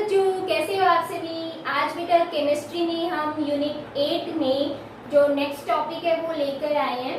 बच्चों, कैसे हो आप सभी। आज बेटा केमिस्ट्री में हम यूनिट 8 में जो नेक्स्ट टॉपिक है वो लेकर आए हैं।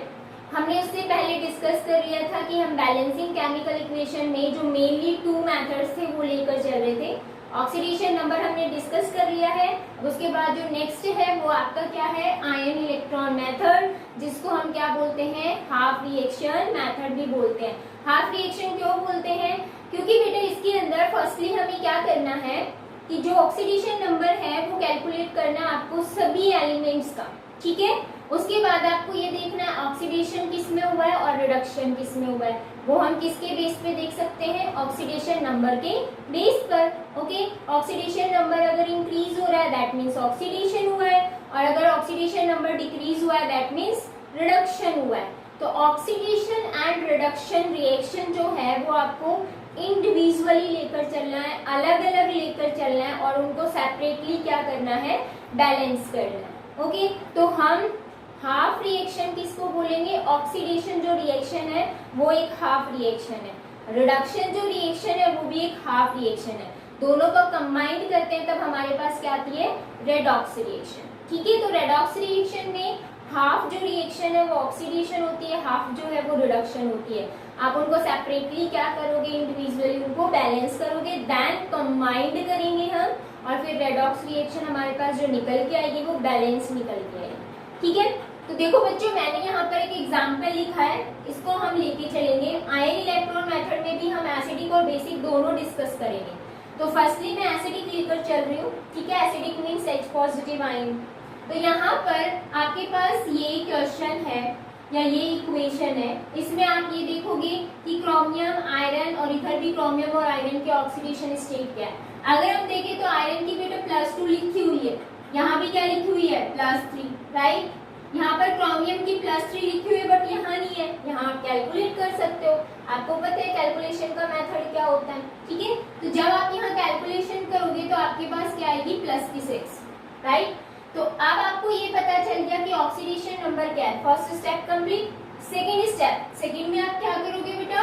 हमने उससे पहले डिस्कस कर लिया था कि हम बैलेंसिंग केमिकल इक्वेशन में जो मेनली 2 मेथड्स थे वो लेकर चल रहे थे। ऑक्सीडेशन नंबर हमने डिस्कस कर लिया है। उसके बाद जो नेक्स्ट है वो आपका क्या है, आयन इलेक्ट्रॉन मेथड, जिसको हम क्या बोलते हैं, हाफ रिएक्शन मेथड भी बोलते हैं। हाफ रिएक्शन क्यों बोलते हैं, क्योंकि बेटा इसके अंदर फर्स्टली हमें क्या करना है कि जो ऑक्सीडेशन नंबर है वो कैलकुलेट करना आपको सभी एलिमेंट्स का, ठीक है। उसके बाद आपको ये देखना है ऑक्सीडेशन किस में हुआ है और रिडक्शन किस में हुआ है। वो हम किसके बेस पे देख सकते हैं, ऑक्सीडेशन नंबर के बेस पर। ओके, ऑक्सीडेशन नंबर अगर इंक्रीज हो रहा है दैट मीन्स ऑक्सीडेशन हुआ है, और अगर ऑक्सीडेशन नंबर डिक्रीज हुआ है दैट मीन्स रिडक्शन हुआ है। तो ऑक्सीडेशन एंड रिडक्शन रिएक्शन जो है वो आपको इंडिविजुअली लेकर चलना है, अलग अलग लेकर चलना है, और उनको सेपरेटली क्या करना है, बैलेंस करना है। ओके, तो हम हाफ रिएक्शन किसको बोलेंगे, ऑक्सीडेशन जो रिएक्शन है वो एक हाफ रिएक्शन है, रिडक्शन जो रिएक्शन है वो भी एक हाफ रिएक्शन है। दोनों को कंबाइंड करते हैं तब हमारे पास क्या आती है, रेडॉक्स रिएक्शन। ठीक है, तो रेडॉक्स रिएक्शन में हाफ जो रिएक्शन है वो ऑक्सीडेशन होती है, हाफ जो है वो रिडक्शन होती है। आप उनको सेपरेटली क्या करोगे, इंडिविजुअली उनको बैलेंस करोगे, देन कंबाइंड करेंगे हम, और फिर रेडॉक्स रिएक्शन हमारे पास जो निकल के आएगी वो बैलेंस निकल के आएगी। ठीक है, तो देखो बच्चों, मैंने यहाँ पर एक एग्जाम्पल लिखा है, इसको हम लेके चलेंगे। आयन इलेक्ट्रॉन मेथड में भी हम एसिडिक और बेसिक दोनों डिस्कस करेंगे। तो फर्स्टली मैं एसिडिक लेकर चल रही हूँ, ठीक है। Acidic means H positive ion. तो यहाँ पर आपके पास ये क्वेश्चन है या ये इक्वेशन है, इसमें आप ये देखोगे कि क्रोमियम, आयरन, और इधर भी क्रोमियम और आयरन के ऑक्सीडेशन स्टेट क्या है। अगर हम देखें तो आयरन की बेटा +2 लिखी हुई है, यहाँ भी क्या लिखी हुई है, +3, राइट। यहाँ पर क्रोमियम की +3 लिखी हुई है बट यहाँ नहीं है, यहाँ आप कैलकुलेट कर सकते हो। आपको पता है कैलकुलेशन का मेथड क्या होता है, ठीक है। तो जब आप यहाँ कैलकुलेशन करोगे तो आपके पास क्या आएगी, +6, राइट। तो अब आपको ये पता चल गया कि ऑक्सीडेशन नंबर क्या है। First step complete. Second step, second में आप क्या करोगे बेटा,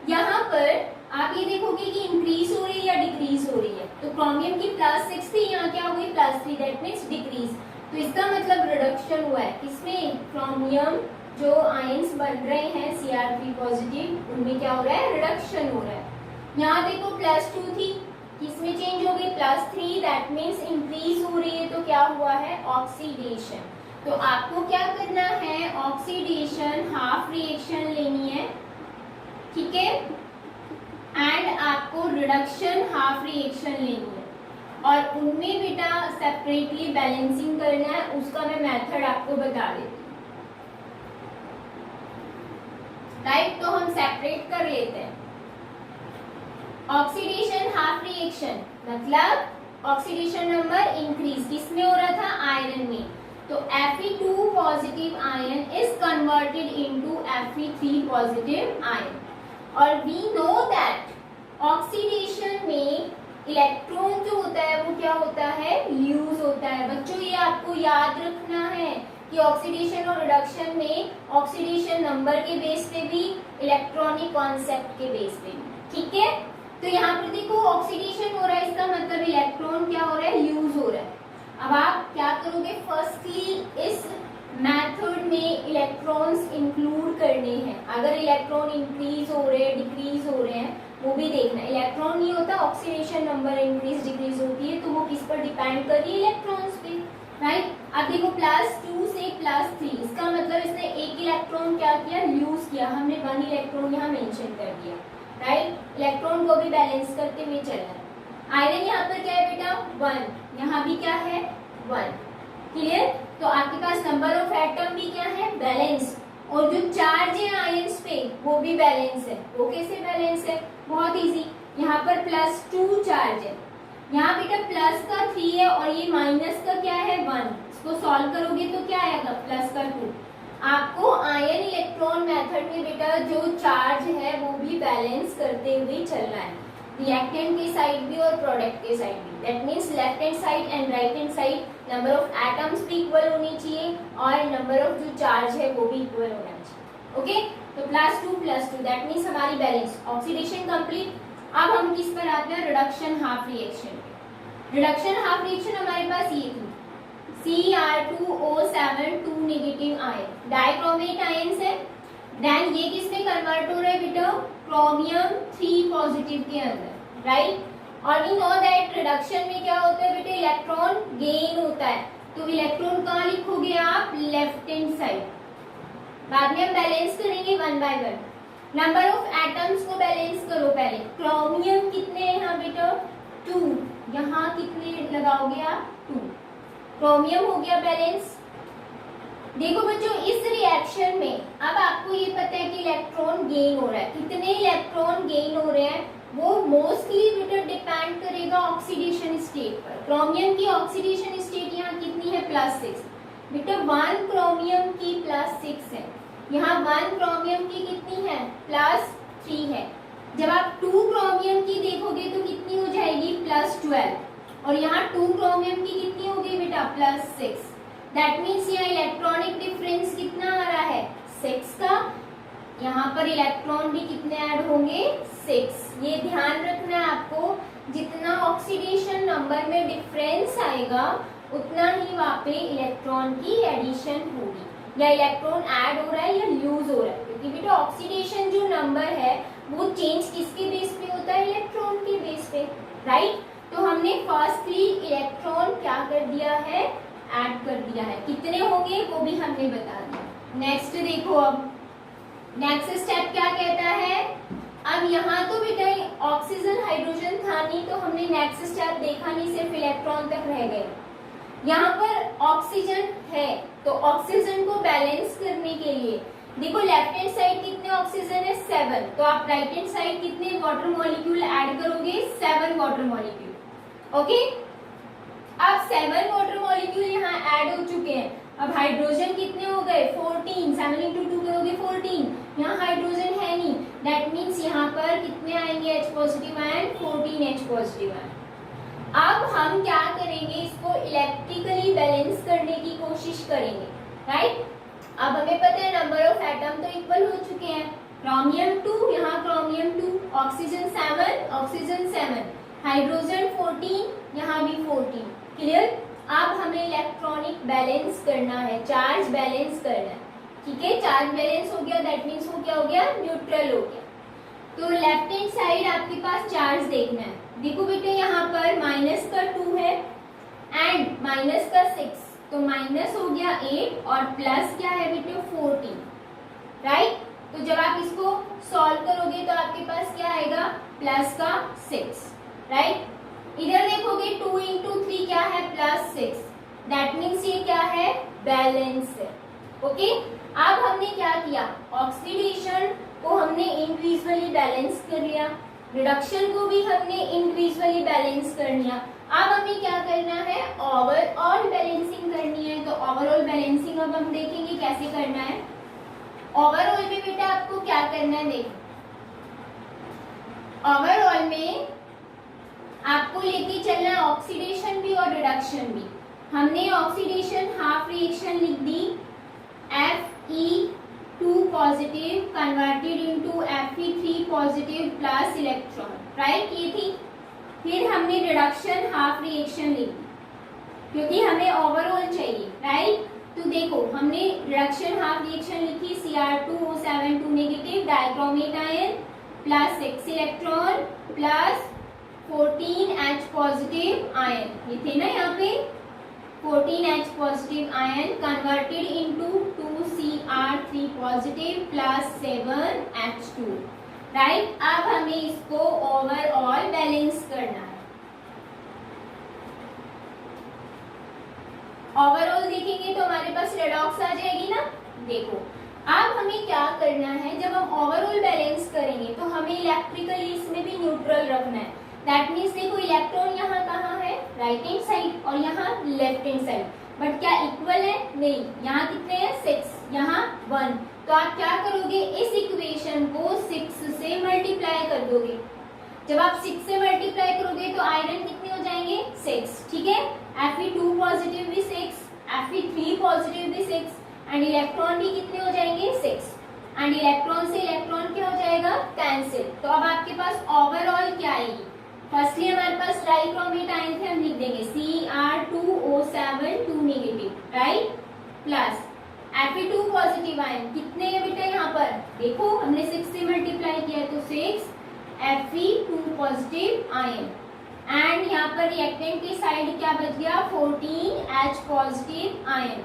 यहाँ पर आप ये देखोगे कि इंक्रीज हो रही है या डिक्रीज हो रही है। तो क्रोमियम की +6 थी, यहाँ क्या हुई, +3, दैट मीन्स डिक्रीज। तो इसका मतलब रिडक्शन हुआ है। किसमें, क्रोमियम जो आयंस बन रहे हैं Cr3 पॉजिटिव, उनमें क्या हो रहा है, रिडक्शन हो रहा है। यहाँ देखो +2 थी, किसमें चेंज हो गई, +3, दैट मीन्स इंक्रीज हो रही है। तो क्या हुआ है, ऑक्सीडेशन। तो आपको क्या करना है, ऑक्सीडेशन हाफ रिएक्शन लेनी है, ठीक है, एंड आपको रिडक्शन हाफ रिएक्शन लेनी है, और उनमें बेटा सेपरेटली बैलेंसिंग करना है। उसका मैं मेथड आपको बता देती हूँ, राइट। तो हम सेपरेट कर लेते हैं। ऑक्सीडेशन हाफ रिएक्शन मतलब ऑक्सीडेशन नंबर इंक्रीज किसमें हो रहा था, आयरन में। तो Fe2 positive ion is converted into Fe3 positive ion, और वी नो दैट ऑक्सीडेशन में इलेक्ट्रॉन जो होता है वो क्या होता है, ल्यूज होता है। बच्चों ये आपको याद रखना है कि ऑक्सीडेशन और रिडक्शन में ऑक्सीडेशन नंबर के बेस पे भी, इलेक्ट्रॉनिक कॉन्सेप्ट के बेस पे भी, ठीक है। तो यहाँ पर देखो ऑक्सीडेशन हो रहा है, इसका मतलब इलेक्ट्रॉन क्या हो रहा है, ल्यूज हो रहा है। अब आप क्या करोगे, फर्स्टली इस मेथड में इलेक्ट्रॉन्स इंक्लूड करने हैं। अगर इलेक्ट्रॉन इंक्रीज हो रहे हैं, डिक्रीज हो रहे हैं, वो भी देखना। इलेक्ट्रॉन नहीं होता, ऑक्सीडेशन नंबर इंक्रीज डिक्रीज होती है, तो वो किस पर डिपेंड कर रही है, इलेक्ट्रॉन्स पे, राइट। अब देखो +2 से +3, इसका मतलब इसने एक इलेक्ट्रॉन क्या किया, ल्यूज किया। हमने 1 इलेक्ट्रॉन यहाँ मेंशन कर दिया, राइट। इलेक्ट्रॉन को भी बैलेंस करते हुए चलना है। आयरन यहाँ पर क्या है बेटा, 1, यहाँ भी क्या है, 1, क्लियर। तो आपके पास नंबर ऑफ एटम भी क्या है, बैलेंस, और जो चार्ज है आयंस पे वो भी बैलेंस है। वो कैसे बैलेंस है, बहुत इजी। यहाँ पर +2 चार्ज है, यहाँ बेटा प्लस का 3 है, और ये माइनस का क्या है, 1। इसको सॉल्व करोगे तो क्या आएगा, प्लस का 2। आपको आयन इलेक्ट्रॉन मेथड में बेटा जो चार्ज है वो भी बैलेंस करते हुए चलना है, रिएक्टेंट की साइड भी और प्रोडक्ट के साइड भी। That means left hand side and right hand side number of atoms भी इक्वल होनी चाहिए, और नंबर ऑफ जो चार्ज है वो भी इक्वल होना चाहिए। ओके, तो +2 दैट मीन्स हमारी बैलेंस। Oxidation complete. अब हम किस पर आते हैं, reduction half reaction. Reduction half reaction हमारे पास ये थी, Cr2O7 2 negative ion dichromate ions है। देन ये किसमें कन्वर्ट हो रहा है बेटा, क्रोमियम 3 पॉजिटिव के अंदर, राइट। और वी नो दैट रिडक्शन में क्या होता है बेटा, इलेक्ट्रॉन गेन होता है, तो इलेक्ट्रॉन कहाँ लिखोगे आप, लेफ्ट हैंड साइड। बाद में हम बैलेंस करेंगे one by one. Number of atoms को बैलेंस करो पहले। क्रोमियम कितने हैं यहाँ बेटा, 2, यहाँ कितने लगाओगे आप, 2। क्रोमियम हो गया बैलेंस। देखो बच्चों इस रिएक्शन में अब आपको ये पता है कि इलेक्ट्रॉन गेन हो रहा है, कितने इलेक्ट्रॉन गेन हो रहे हैं वो मोस्टली बेटा डिपेंड करेगा ऑक्सीडेशन स्टेट पर। क्रोमियम की ऑक्सीडेशन स्टेट यहाँ कितनी है, +6 बेटा। 1 क्रोमियम की +6 है, यहाँ 1 क्रोमियम की कितनी है, +3 है। जब आप 2 क्रोमियम की देखोगे तो कितनी हो जाएगी, +12, और यहाँ 2 क्रोमियम की कितनी होगी बेटा, +6। दैट मीन्स यहाँ इलेक्ट्रॉनिक डिफरेंस कितना आ रहा है, 6 का। यहाँ पर इलेक्ट्रॉन भी कितने ऐड होंगे, 6। ये ध्यान रखना है आपको, जितना ऑक्सीडेशन नंबर में डिफरेंस आएगा उतना ही वहाँ पे इलेक्ट्रॉन की एडिशन होगी, या इलेक्ट्रॉन ऐड हो रहा है या लूज हो रहा है, क्योंकि बेटा ऑक्सीडेशन जो नंबर है वो चेंज किसके बेस पे होता है, इलेक्ट्रॉन के बेस पे, राइट। तो हमने फर्स्ट 3 इलेक्ट्रॉन क्या कर दिया है, ऐड कर दिया है। कितने होंगे वो भी हमने बता दिया। नेक्स्ट देखो, अब नेक्स्ट स्टेप क्या कहता है। अब यहाँ तो बेटा ऑक्सीजन हाइड्रोजन था नहीं, तो हमने नेक्स्ट स्टेप देखा नहीं, सिर्फ इलेक्ट्रॉन तक रह गए। यहाँ पर ऑक्सीजन है, तो ऑक्सीजन को बैलेंस करने के लिए देखो लेफ्ट हैंड साइड कितने ऑक्सीजन है, 7, तो आप राइट हैंड साइड कितने वाटर मॉलिक्यूल ऐड करोगे, 7 वाटर मॉलिक्यूल, ओके। अब 7 वाटर मॉलिक्यूल यहाँ ऐड हो चुके हैं। अब हाइड्रोजन कितने हो गए, 14, 7 into 2 करोगे 14, यहाँ हाइड्रोजन है नहीं, दैट मीन्स यहाँ पर कितने आएंगे, H positive ion, 14 H positive ion. अब हम क्या करेंगे, इसको इलेक्ट्रिकली बैलेंस करने की कोशिश करेंगे, राइट। अब हमें पता है नंबर ऑफ एटम तो इक्वल हो चुके हैं, क्रोमियम 2, यहाँ क्रोमियम 2, ऑक्सीजन 7, हाइड्रोजन 14, यहाँ भी 14, क्लियर। अब हमें इलेक्ट्रॉनिक बैलेंस करना है, चार्ज बैलेंस करना है, ठीक है। चार्ज बैलेंस हो गया, दैट मीन्स वो क्या हो गया, न्यूट्रल हो गया। तो लेफ्ट हैंड साइड आपके पास चार्ज देखना है। देखो बेटे यहाँ पर -2 है एंड -6, तो माइनस हो गया 8 और प्लस क्या है बेटे 14, राइट। तो जब आप इसको सॉल्व करोगे तो आपके पास क्या आएगा, +6, राइट। इधर देखोगे 2 into 3 क्या है, +6, दैट मीन्स ये क्या है, बैलेंस है, ओके। अब हमने क्या किया, ऑक्सीडेशन को हमने इंडिविजुअली बैलेंस कर लिया, रिडक्शन को भी हमने इंडिविजुअली बैलेंस कर लिया। अब हमें क्या करना है, ओवरऑल बैलेंसिंग करनी है। तो ओवरऑल बैलेंसिंग अब हम देखेंगे कैसे करना है। ओवरऑल में बेटा आपको क्या करना है, देखो ओवरऑल में आपको लेके चलना है ऑक्सीडेशन भी और रिडक्शन भी। हमने ऑक्सीडेशन हाफ रिएक्शन लिख दी, Fe2 positive converted into Fe3 positive plus electron, right, ये थी। फिर हमने रिडक्शन हाफ रिएक्शन लिख दी क्योंकि हमें ओवरऑल चाहिए, राइट। तो देखो हमने रिडक्शन हाफ रिएक्शन लिखी, Cr2O7 2 negative dichromate ion plus 6 electron plus 14H positive ion, ये थे ना यहाँ पे 14H positive ion converted into 2Cr3 positive plus 7H2, right. अब हमें इसको ओवरऑल बैलेंस करना है। ओवरऑल देखेंगे तो हमारे पास रेडॉक्स आ जाएगी ना। देखो अब हमें क्या करना है, जब हम ओवरऑल बैलेंस करेंगे तो हमें इलेक्ट्रिकली इसमें भी न्यूट्रल रखना है। दैट मीन्स देखो इलेक्ट्रॉन यहाँ कहाँ है, राइट हैंड साइड और यहाँ लेफ्ट हैंड साइड, बट क्या इक्वल है, नहीं। यहाँ कितने हैं, 6, यहाँ 1। तो आप क्या करोगे, इस इक्वेशन को 6 से मल्टीप्लाई कर दोगे। जब आप 6 से मल्टीप्लाई करोगे तो आयरन कितने हो जाएंगे, 6, ठीक है। Fe2 पॉजिटिव भी 6, Fe3 पॉजिटिव भी 6 एंड इलेक्ट्रॉन भी कितने हो जाएंगे, 6 एंड इलेक्ट्रॉन से इलेक्ट्रॉन क्या हो जाएगा, कैंसिल। तो अब आपके पास ओवरऑल क्या आएगी, फर्स्टली हमारे पास ट्राइक्रोमेट आयन थे, हम लिख देंगे Cr2O7 2 negative, right, plus Fe2 positive ion कितने है बेटा यहाँ पर देखो हमने 6 से मल्टीप्लाई किया तो 6 Fe2 पॉजिटिव आयन, एंड यहाँ पर रिएक्टेंट की साइड क्या बच गया 14H positive ion,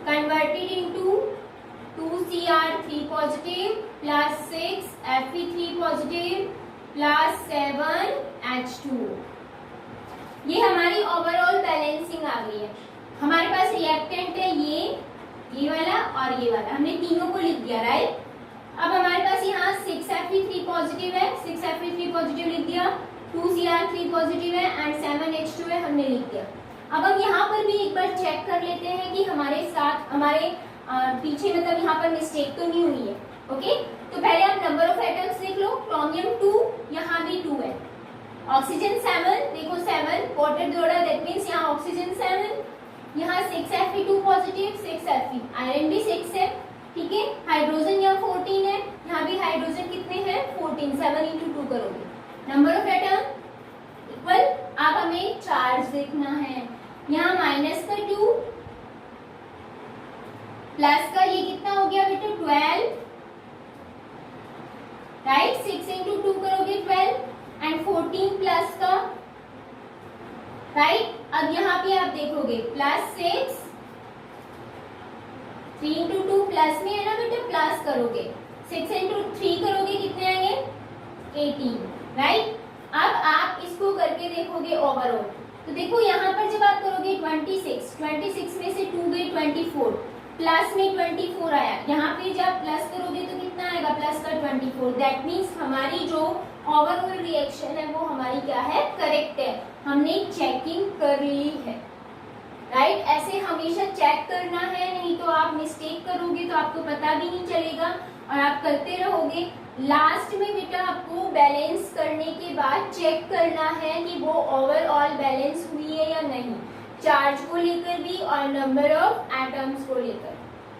converted into 2Cr3 positive plus 6 Fe3 positive plus 7H2। ये हमारी ओवरऑल बैलेंसिंग आ गई है। हमारे पास रिएक्टेंट है ये वाला और ये वाला, हमने तीनों को लिख दिया, राइट। अब हमारे पास यहाँ 6 Fe3 पॉजिटिव है, 6 Fe3 पॉजिटिव लिख दिया, 2Cr3 पॉजिटिव है एंड 7H2 है, हमने लिख दिया। अब हम यहाँ पर भी एक बार चेक कर लेते हैं कि हमारे साथ हमारे पीछे मतलब यहाँ पर मिस्टेक तो नहीं हुई है। ओके, तो पहले आप नंबर ऑफ एटम्स देख लो, क्रोमियम 2, यहाँ भी 2 है, ऑक्सीजन 7, देखो 7 कोटेड जोड़ा, दैट मींस यहाँ ऑक्सीजन 7, यहाँ 6 Fe2 पॉजिटिव 6 Fe, आयरन भी 6 है, ठीक है। हाइड्रोजन यहाँ 14 है, यहाँ भी हाइड्रोजन कितने हैं 14, 7 into 2 करोगे, नंबर ऑफ एटम इक्वल। अब हमें चार्ज देखना है, यहाँ माइनस का 2 प्लस का ये कितना हो गया बेटा 12, राइट, 6 into 2 करोगे 12 एंड 14 प्लस का, राइट। अब यहाँ पे आप देखोगे प्लस 6, 3 into 2 प्लस में है ना बेटा, प्लस करोगे 6 into 3 करोगे कितने आएंगे 18, राइट। अब आप इसको करके देखोगे ओवरऑल, तो देखो यहाँ पर जब आप करोगे 26 में से 2 गए 24, प्लस में 24 आया, यहाँ पे जब प्लस करोगे तो कितना आएगा प्लस का 24, दैट मीन्स हमारी जो ओवरऑल रिएक्शन है वो हमारी क्या है करेक्ट है, हमने चेकिंग कर ली है, राइट। ऐसे हमेशा चेक करना है, नहीं तो आप मिस्टेक करोगे तो आपको पता भी नहीं चलेगा और आप करते रहोगे। लास्ट में बेटा आपको बैलेंस करने के बाद चेक करना है कि वो ओवरऑल बैलेंस हुई है या नहीं, चार्ज को लेकर भी और नंबर ऑफ एटम्स को लेकर,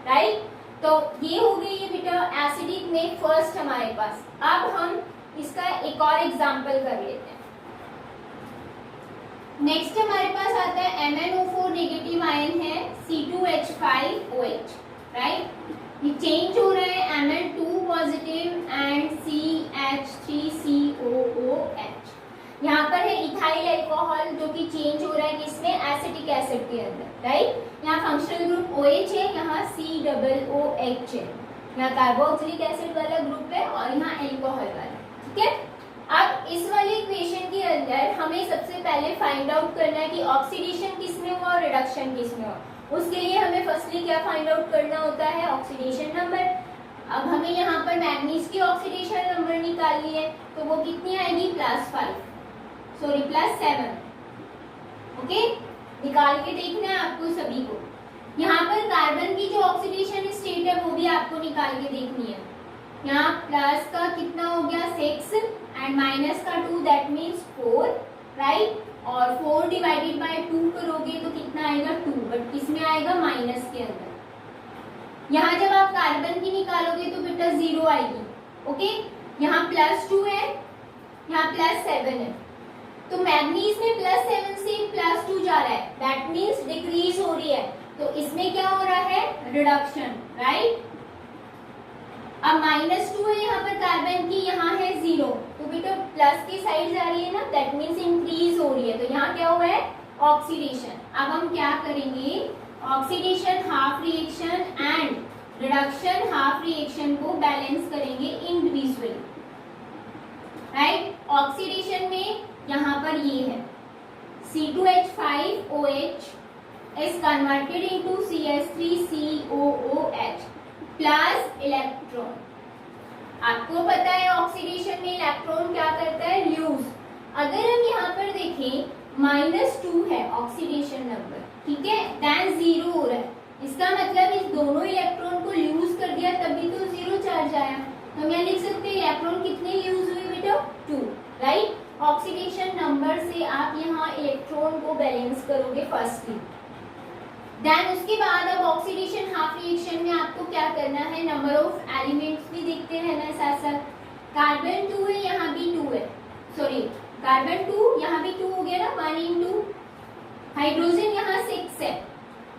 राइट। तो ये हो गई है बेटा एसिडिक में फर्स्ट हमारे पास। अब हम इसका एक और एग्जांपल कर लेते हैं। नेक्स्ट हमारे पास आता है MnO4 नेगेटिव आयन है C2H5OH, राइट। ये चेंज हो रहा है Mn2 पॉजिटिव एंड CH3COOH। यहाँ पर है इथाइल अल्कोहल जो कि चेंज हो रहा है किसमें एसिटिक एसिड के अंदर, राइट। यहाँ फंक्शनल ग्रुप OH है, यहाँ COOH है, यहाँ कार्बोक्सिलिक एसिड वाला ग्रुप है और यहाँ अल्कोहल वाला, ठीक है। अब इस वाले इक्वेशन के अंदर हमें सबसे पहले फाइंड आउट करना है कि ऑक्सीडेशन किसमें हुआ और रिडक्शन किसमें हुआ। उसके लिए हमें फर्स्टली क्या फाइंड आउट करना होता है ऑक्सीडेशन नंबर। अब हमें यहाँ पर मैग्नीज की ऑक्सीडेशन नंबर निकालनी है, तो वो कितनी आएगी +7, ओके। निकाल के देखना है आपको सभी को। यहाँ पर कार्बन की जो ऑक्सीडेशन स्टेट है वो भी आपको निकाल के देखनी है। यहाँ प्लस का कितना हो गया 6 एंड माइनस का 2, दैट मीन्स 4, राइट। और 4 डिवाइडेड बाय 2 करोगे तो कितना आएगा 2, बट किसमें आएगा माइनस के अंदर। यहाँ जब आप कार्बन की निकालोगे तो बेटा 0 आएगी, ओके। यहाँ +2 है, यहाँ +7 है, तो मैग्नीज में +7 से +2 जा रहा है, दैट मीन्स डिक्रीज हो रही है, तो इसमें क्या हो रहा है रिडक्शन, राइट। अब -2 है यहाँ पर कार्बन की, यहाँ है 0, तो बेटा प्लस की साइड जा रही है ना, दैट मीन्स इंक्रीज हो रही है, तो यहाँ क्या हुआ है ऑक्सीडेशन। अब हम क्या करेंगे oxidation half reaction and reduction half reaction को बैलेंस करेंगे इंडिविजुअली, राइट। ऑक्सीडेशन में यहाँ पर ये है C2H5OH is converted into CH3COOH plus electron. आपको पता है ऑक्सीडेशन में इलेक्ट्रॉन क्या करता है ल्यूज। अगर हम यहाँ पर देखें -2 है ऑक्सीडेशन नंबर, ठीक है, देन 0 हो रहा है, इसका मतलब इस दोनों इलेक्ट्रॉन को यूज कर दिया तभी तो 0 चार्ज आया। तो हम यहाँ लिख सकते हैं इलेक्ट्रॉन कितने यूज हुए बेटा 2, राइट। ऑक्सीडेशन नंबर से आप यहाँ इलेक्ट्रॉन को बैलेंस करोगे फर्स्टली, देन उसके बाद अब ऑक्सीडेशन हाफ रिएक्शन में आपको क्या करना है नंबर ऑफ एलिमेंट्स भी देखते रहना है साथ साथ। कार्बन 2 है, यहाँ भी 2 है, सॉरी कार्बन 2, यहाँ भी 2 हो गया ना, 1 into हाइड्रोजन यहाँ 6 है,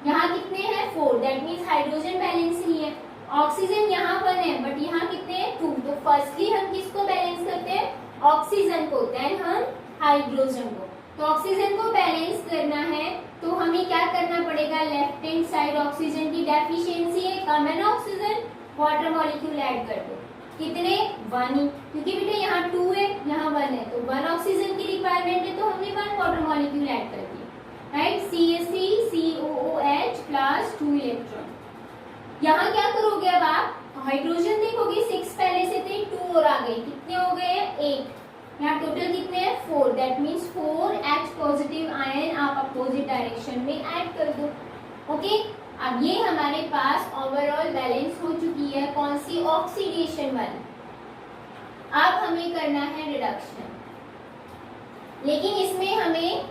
यहाँ कितने हैं 4, दैट मीन्स हाइड्रोजन बैलेंस ही है। ऑक्सीजन यहाँ 1 है बट यहाँ कितने हैं 2, तो फर्स्टली हम किसको बैलेंस करते हैं, ऑक्सीजन को, देन हम हाइड्रोजन को। तो ऑक्सीजन को बैलेंस करना है तो हमें क्या करना पड़ेगा, लेफ्ट हैंड साइड ऑक्सीजन की डेफिशिएंसी है, कम है ना ऑक्सीजन, वाटर मॉलिक्यूल ऐड कर दो, कितने 1 ही, क्योंकि बेटा यहाँ 2 है यहाँ 1 है, तो 1 ऑक्सीजन की रिक्वायरमेंट है तो हमने 1 वाटर मॉलिक्यूल ऐड कर दिया, राइट। CH3COOH plus 2 electron. यहाँ क्या करोगे अब आप, हाइड्रोजन देखोगे 6 पहले से थे, 2 और आ गए, कितने हो गए 8, यहाँ टोटल कितने हैं 4, that means 4H positive ion आप अपोजिट डायरेक्शन में ऐड कर दो। ओके, अब ये हमारे पास ओवरऑल बैलेंस हो चुकी है, कौन सी, ऑक्सीडेशन वाली। अब हमें करना है रिडक्शन, लेकिन इसमें हमें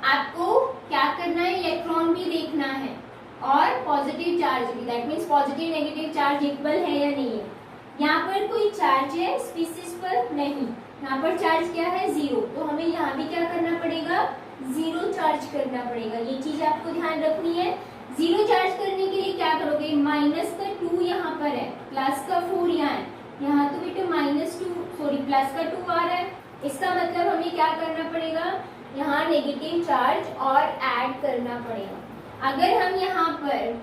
आपको क्या करना है, इलेक्ट्रॉन भी देखना है और पॉजिटिव चार्ज भी, that means positive negative charge equal है या नहीं है। यहाँ पर कोई चार्ज है स्पीसीज पर, नहीं, यहाँ पर चार्ज क्या है 0, तो हमें यहाँ भी क्या करना पड़ेगा, 0 चार्ज करना पड़ेगा, ये चीज आपको ध्यान रखनी है। 0 चार्ज करने के लिए क्या करोगे, माइनस का 2 यहाँ पर है, प्लस का 4 यहाँ है, यहाँ तो बेटे प्लस का 2 आ रहा है, इसका मतलब हमें क्या करना पड़ेगा, यहाँ नेगेटिव चार्ज और ऐड करना पड़ेगा। अगर हम यहाँ पर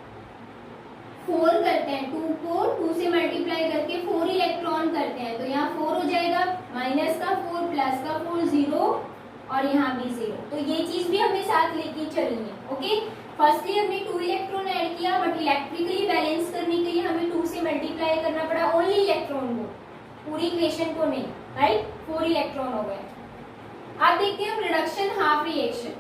4 करते हैं, 2 को 2 से मल्टीप्लाई करके 4 इलेक्ट्रॉन करते हैं, तो यहाँ 4 हो जाएगा, माइनस का 4 प्लस का 4 0 और यहाँ भी 0, तो ये चीज भी हमें साथ लेके चलनी है। ओके, फर्स्टली हमने 2 इलेक्ट्रॉन ऐड किया बट इलेक्ट्रिकली बैलेंस करने के लिए हमें 2 से मल्टीप्लाई करना पड़ा ओनली इलेक्ट्रॉन को, पूरी इक्वेशन को नहीं, राइट। 4 इलेक्ट्रॉन हो गए। अब देखते हैं reduction half reaction.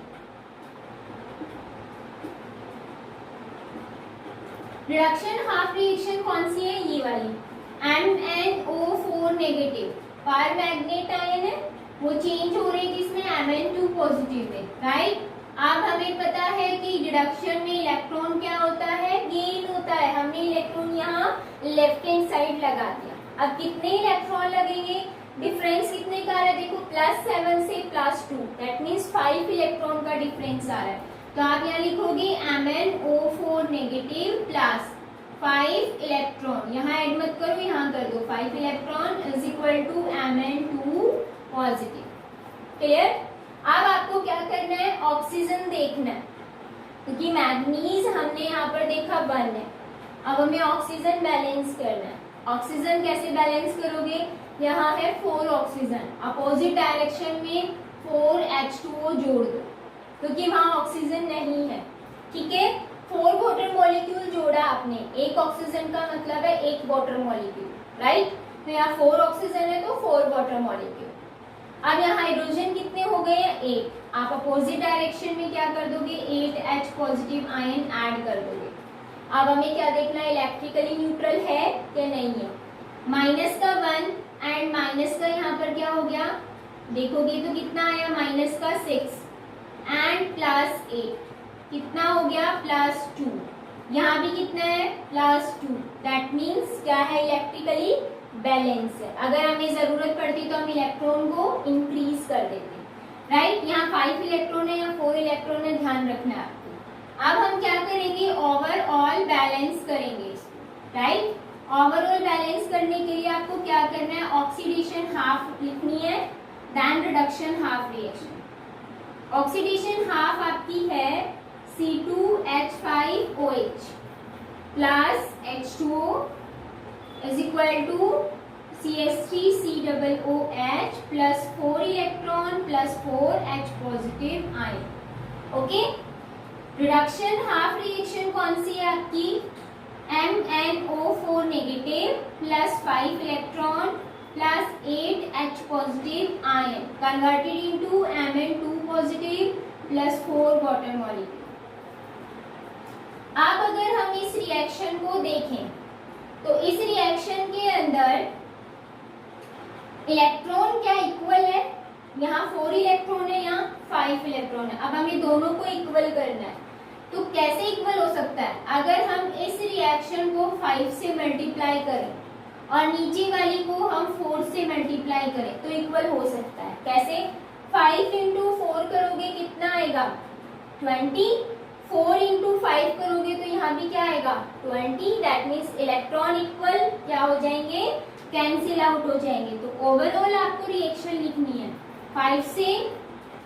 Reduction half reaction कौन सी है, ये वाली, MnO4 नेगेटिव पर मैग्नेट आयन है, वो चेंज हो रही है किसमें, Mn2 पॉजिटिव में, राइट। अब हमें पता है कि रिडक्शन में इलेक्ट्रॉन क्या होता है, गेन होता है, हमने इलेक्ट्रॉन यहाँ लेफ्ट हैंड साइड लगा दिया। अब कितने इलेक्ट्रॉन लगेंगे, डिफरेंस कितने का आ रहा है, देखो +7 से +2, दैट मीन्स 5 इलेक्ट्रॉन का डिफरेंस आ रहा है, तो आप यहाँ लिखोगे MnO4 नेगेटिव प्लस 5 इलेक्ट्रॉन, यहाँ ऐड मत करो यहाँ कर दो, 5 electron is equal to Mn2 positive. Clear. अब आपको क्या करना है, ऑक्सीजन देखना है, क्योंकि मैग्नीज हमने यहाँ पर देखा 1 है, अब हमें ऑक्सीजन बैलेंस करना है। ऑक्सीजन कैसे बैलेंस करोगे, यहाँ है 4 ऑक्सीजन, अपोजिट डायरेक्शन में 4H2O जोड़ दो, क्योंकि वहां ऑक्सीजन नहीं है, ठीक है। 4 वाटर मॉलिक्यूल जोड़ा आपने, एक ऑक्सीजन का मतलब है 1 वाटर मॉलिक्यूल, राइट। तो यहाँ 4 ऑक्सीजन है तो 4 वाटर मॉलिक्यूल। अब यहाँ हाइड्रोजन कितने हो गए हैं 8, आप अपोजिट डायरेक्शन में क्या कर दोगे, 8H पॉजिटिव आयन ऐड कर दोगे। अब हमें क्या देखना है, इलेक्ट्रिकली न्यूट्रल है या नहीं है। माइनस का 1 एंड माइनस का यहाँ पर क्या हो गया, देखोगे तो कितना आया, माइनस का 6 एंड +8 कितना हो गया, +2, यहाँ भी कितना है +2, दैट मीन्स क्या है, इलेक्ट्रिकली बैलेंस है। अगर हमें जरूरत पड़ती तो हम इलेक्ट्रॉन को इंक्रीज कर देते, राइट। यहाँ 5 इलेक्ट्रॉन है, यहाँ 4 इलेक्ट्रॉन है, ध्यान रखना है आपको। अब हम क्या करेंगे, ओवरऑल बैलेंस करेंगे इसको, राइट। ओवरऑल बैलेंस करने के लिए आपको क्या करना है, ऑक्सीडेशन हाफ लिखनी है, then reduction half reaction. Oxidation half आपकी है C2H5OH plus H2O is equal to CH3COOH plus 4 electron plus 4H positive ion. Okay, reduction half reaction कौन सी है आपकी, MnO4 negative plus 5 electron plus 8H positive ion converted into Mn2 positive plus 4 water molecule. अब अगर हम इस reaction को देखें तो इस रिएक्शन के अंदर इलेक्ट्रॉन क्या इक्वल है, यहाँ 4 इलेक्ट्रॉन है, यहाँ 5 इलेक्ट्रॉन है। अब हमें दोनों को इक्वल करना है, तो कैसे इक्वल हो सकता है, अगर हम इस रिएक्शन को 5 से मल्टीप्लाई करें और नीचे वाली को हम 4 से मल्टीप्लाई करें तो इक्वल हो सकता है। कैसे, 5 इंटू 4 करोगे कितना आएगा 20, 4 इंटू 5 करोगे तो यहाँ भी क्या आएगा 20। दैट मीन्स इलेक्ट्रॉन इक्वल क्या हो जाएंगे, कैंसिल आउट हो जाएंगे। तो ओवरऑल आपको रिएक्शन लिखनी है 5 से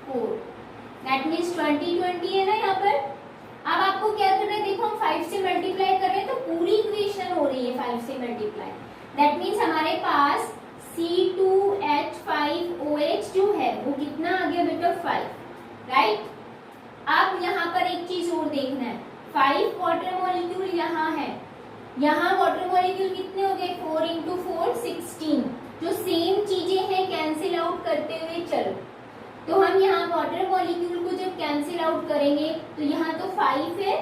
4, दैट मीन्स 20 है ना यहाँ पर। अब आपको क्या करना है, देखो हम 5 से मल्टीप्लाई कर रहे हैं तो पूरी इक्वेशन हो रही है 5 से मल्टीप्लाई। दैट मीन्स हमारे पास C2H5OH जो है वो कितना आ गया बेटा 5, राइट। अब यहाँ पर एक चीज और देखना है, 5 वाटर मॉलिक्यूल यहाँ है, यहाँ वाटर मॉलिक्यूल कितने हो गए 4 इंटू 4 16। जो सेम चीजें हैं कैंसिल आउट करते हुए चलो, तो हम यहाँ वाटर मॉलिक्यूल को जब कैंसिल आउट करेंगे तो यहाँ तो 5 है,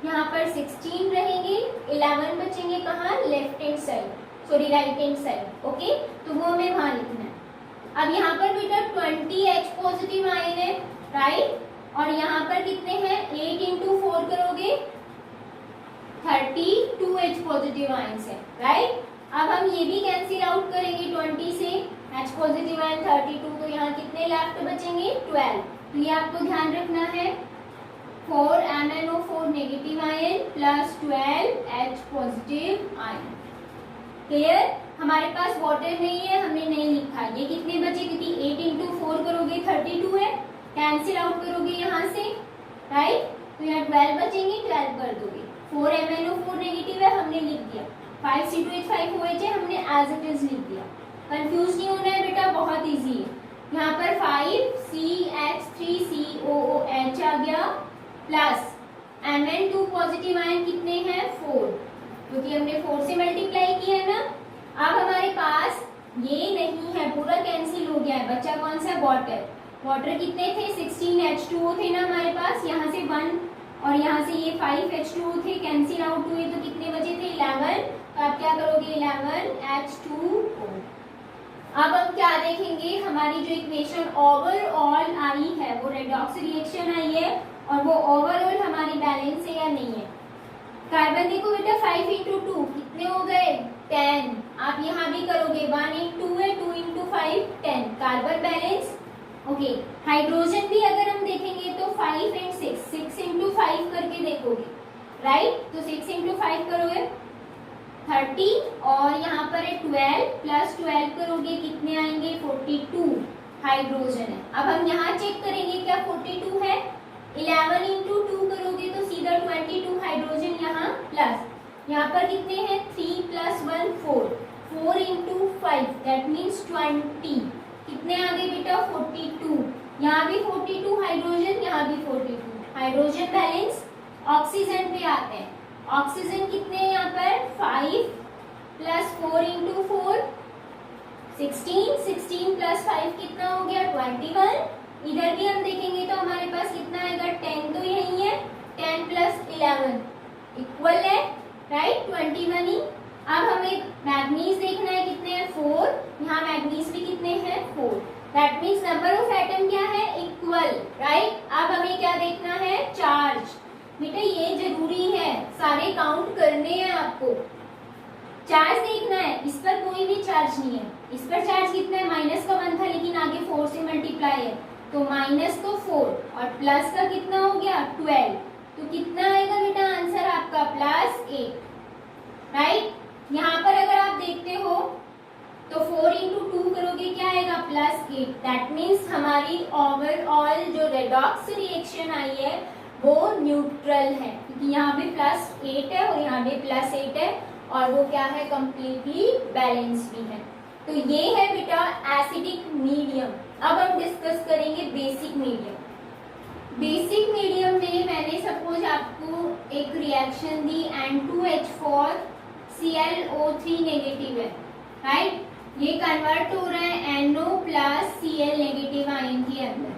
यहाँ पर 16 रहेंगे, 11 बचेंगे कहाँ left hand side, sorry right hand side. Okay, तो वो हमें वहां लिखना है। अब यहाँ पर बेटा 20H पॉजिटिव आयन है, राइट, और यहाँ पर कितने हैं 8 इंटू 4 करोगे 32H पॉजिटिव आयन है, राइट। अब हम ये भी कैंसिल आउट करेंगे 20 से, H पॉजिटिव आयन 32, तो यहाँ कितने लेफ्ट बचेंगे 12। तो ये आपको ध्यान रखना है 4 MnO4 negative ion plus 12H positive ion. Clear, हमारे पास वाटर नहीं है, हमने नहीं लिखा। ये कितने बचे, क्योंकि 8 इंटू 4 करोगे 32 है, कैंसिल आउट करोगे यहाँ से, राइट, तो यहाँ 12 बचेंगे, 12 कर दोगे। 4 MnO4 नेगेटिव है, हमने लिख दिया। 5 C2H5OH है, हमने एज इट इज लिख दिया। कंफ्यूज नहीं होना है बेटा, बहुत इजी है। यहाँ पर 5 CH3COOH आ गया प्लस Mn2 पॉजिटिव आयन कितने हैं 4, क्योंकि हमने 4 से मल्टीप्लाई किया है ना। अब हमारे पास ये नहीं है, पूरा कैंसिल हो गया है, बचा कौन सा वाटर। वाटर कितने थे 16H2O थे ना हमारे पास, यहाँ से 1 और यहाँ से ये 5H2O थे, कैंसिल आउट हुए तो कितने बचे थे 11। तो आप क्या करोगे 11H2O। अब हम क्या देखेंगे, हमारी जो इक्वेशन ओवरऑल आई है वो रेडॉक्स रिएक्शन आई है, और वो ओवरऑल हमारी बैलेंस है या नहीं है। कार्बन देखो बेटा 5 इंटू 2 कितने हो गए 10। आप यहाँ भी करोगे 1 इंटू 2 है, 2 into 5 10, carbon balance. Okay, hydrogen भी अगर हम देखेंगे तो 5 एंड 6 इंटू 5 करके देखोगे, राइट। तो 6 इंटू 5 करोगे 30, और यहाँ पर है 12 प्लस 12 करोगे कितने आएंगे 42 हाइड्रोजन है। अब हम यहाँ चेक करेंगे क्या 42 है, 11 इंटू 2 करोगे तो सीधा 22 हाइड्रोजन यहाँ प्लस, यहाँ पर कितने हैं 3 प्लस 1 4, 4 इंटू 5 दैट मीन्स 20, कितने आ गए बेटा 42, यहाँ भी 42 हाइड्रोजन, यहाँ भी 42 हाइड्रोजन बैलेंस। ऑक्सीजन पे आते हैं, ऑक्सीजन कितने हैं यहाँ पर 5 प्लस 4 इंटू 4 16, 16 प्लस 5 कितना हो गया 21। इधर भी हम देखेंगे तो हमारे पास कितना आएगा 10, तो यही है 10 प्लस 11 इक्वल है, राइट 21 ही। अब हमें मैग्नीज देखना है, कितने हैं 4, यहाँ मैग्नीज भी कितने हैं 4, that means number of atom क्या है इक्वल, राइट। अब हमें क्या देखना है चार्ज। बेटा ये जरूरी है, सारे काउंट करने हैं आपको, चार्ज देखना है। इस पर कोई भी चार्ज नहीं है, इस पर चार्ज कितना है माइनस का 1 था, लेकिन आगे 4 से मल्टीप्लाई है तो माइनस तो 4 और प्लस का कितना हो गया 12, तो कितना आएगा बेटा आंसर आपका +8, राइट। यहाँ पर अगर आप देखते हो तो 4 इंटू 2 करोगे क्या आएगा +8, दैट मीन्स हमारी ओवरऑल जो रेडॉक्स रिएक्शन आई है वो न्यूट्रल है, क्योंकि यहाँ भी +8 है और यहाँ भी +8 है, और वो क्या है कंप्लीटली बैलेंस भी है। तो ये है बेटा एसिडिक मीडियम। अब हम डिस्कस करेंगे बेसिक मीडियम। बेसिक मीडियम में मैंने सपोज आपको एक रिएक्शन दी N2H4 ClO3 नेगेटिव है, राइट। ये कन्वर्ट हो रहा है NO plus Cl negative ion के अंदर।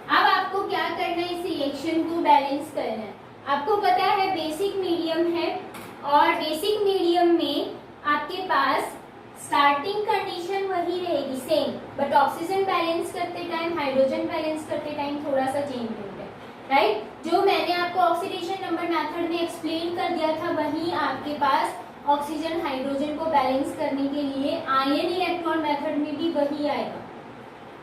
अब आपको क्या करना है, इस रिएक्शन को बैलेंस करना है। आपको पता है बेसिक मीडियम है, और बेसिक मीडियम में आपके पास स्टार्टिंग कंडीशन वही रहेगी सेम, बट ऑक्सीजन बैलेंस करते टाइम हाइड्रोजन बैलेंस करते टाइम थोड़ा सा चेंज होता है, राइट। जो मैंने आपको ऑक्सीडेशन नंबर मेथड में एक्सप्लेन कर दिया था वही आपके पास ऑक्सीजन हाइड्रोजन को बैलेंस करने के लिए आयन इलेक्ट्रॉन मेथड में भी वही आएगा।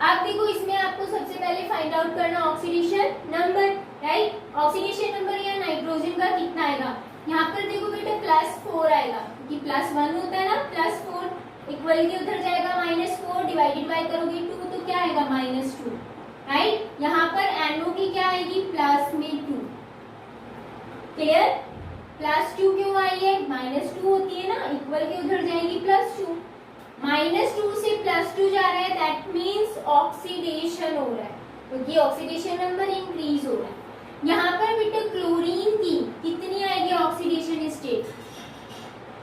अब देखो इसमें आपको सबसे पहले फाइंड आउट करना oxidation number, right. Oxidation number या नाइट्रोजन का कितना आएगा, यहाँ पर देखो बेटा +4 आएगा, क्योंकि +1 होता है ना, +4 इक्वल के उधर जाएगा -4 डिवाइडेड बाय करोगे 2 तो क्या आएगा -2, राइट। यहाँ पर NO की क्या आएगी, प्लस में 2, क्लियर। +2 क्यों आई है, -2 होती है ना, इक्वल के उधर जाएगी +2, -2 से +2 जा रहा है, दैट मीन्स ऑक्सीडेशन हो रहा है, क्योंकि ऑक्सीडेशन नंबर इंक्रीज हो रहा है। यहाँ पर बेटा क्लोरीन की कितनी आएगी ऑक्सीडेशन स्टेट,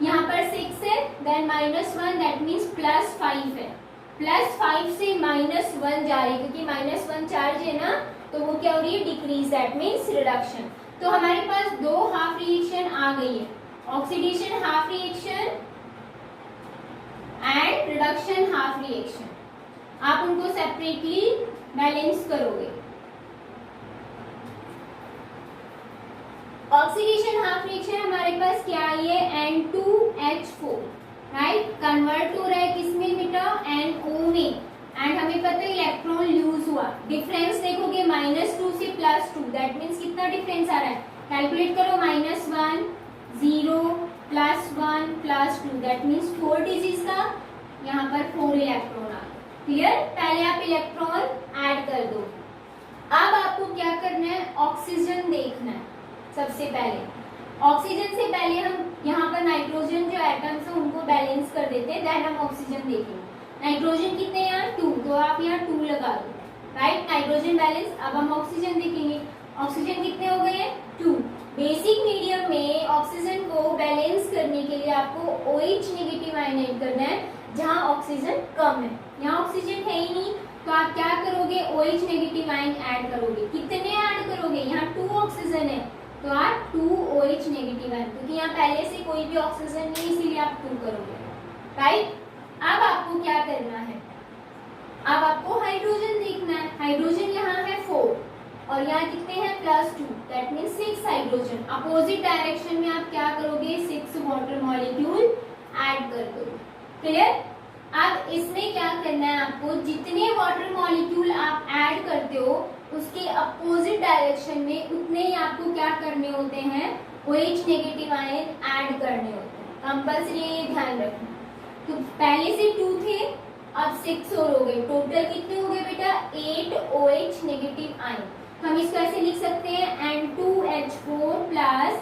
यहाँ पर 6 है, देन -1 दैट मीन्स +5 है, +5 से -1 जा रही है, क्योंकि -1 चार्ज है ना, तो वो क्या हो रही है, डिक्रीज, दैट मीन्स रिडक्शन। तो हमारे पास 2 हाफ रिएक्शन आ गई है, oxidation half reaction and reduction half reaction. आप उनको सेपरेटली बैलेंस करोगे। ऑक्सीडेशन हाफ रिएक्शन हमारे पास क्या आई है, N2H4, राइट, कन्वर्ट हो रहा है किसमें बेटा, NO में, एंड हमें पता है इलेक्ट्रॉन लूज हुआ। डिफरेंस देखोगे -2 से +2, दैट मीन्स कितना डिफरेंस आ रहा है, कैलकुलेट करो, -1 0 +1 +2 दैट मीन्स 4 डिजिट का, यहाँ पर 4 इलेक्ट्रॉन आ गए, क्लियर। पहले आप इलेक्ट्रॉन ऐड कर दो। अब आपको क्या करना है, ऑक्सीजन देखना है। सबसे पहले ऑक्सीजन से पहले हम यहाँ पर नाइट्रोजन जो एटम्स हैं उनको बैलेंस कर देते हैं, देन हम ऑक्सीजन देखेंगे। नाइट्रोजन कितने हैं यहाँ 2, तो आप यहाँ 2 लगा दो, राइट, नाइट्रोजन बैलेंस। अब हम ऑक्सीजन देखेंगे, ऑक्सीजन कितने हो गए हैं 2। बेसिक मीडियम में ऑक्सीजन को बैलेंस करने के लिए आपको OH नेगेटिव आयन ऐड करना है, जहाँ ऑक्सीजन कम है। यहाँ ऑक्सीजन है ही नहीं, तो आप क्या करोगे, OH नेगेटिव आयन ऐड करोगे। कितने ऐड करोगे, यहाँ 2 ऑक्सीजन है, तो आप 2 OH नेगेटिव आयन, क्योंकि यहाँ पहले से कोई भी ऑक्सीजन नहीं, इसीलिए आप 2 करोगे, राइट। अब आपको क्या करना है, अब आपको हाइड्रोजन देखना है। हाइड्रोजन यहाँ है 4 और यहाँ कितने हैं +2, that means 6 hydrogen. Opposite direction में आप क्या करोगे, 6 वाटर मॉलिक्यूल ऐड कर दोगे, क्लियर। अब इसमें क्या करना है आपको, जितने वाटर मॉलिक्यूल आप ऐड करते हो उसके अपोजिट डायरेक्शन में उतने ही आपको क्या करने होते हैं, OH नेगेटिव आयन ऐड करने होते हैं, कंपल्सरी, ये ध्यान रखना। तो पहले से 2 थे, अब 6 और हो गए, टोटल कितने हो गए बेटा, 8 OH नेगेटिव आयन। हम इसको ऐसे लिख सकते हैं, N2H4 plus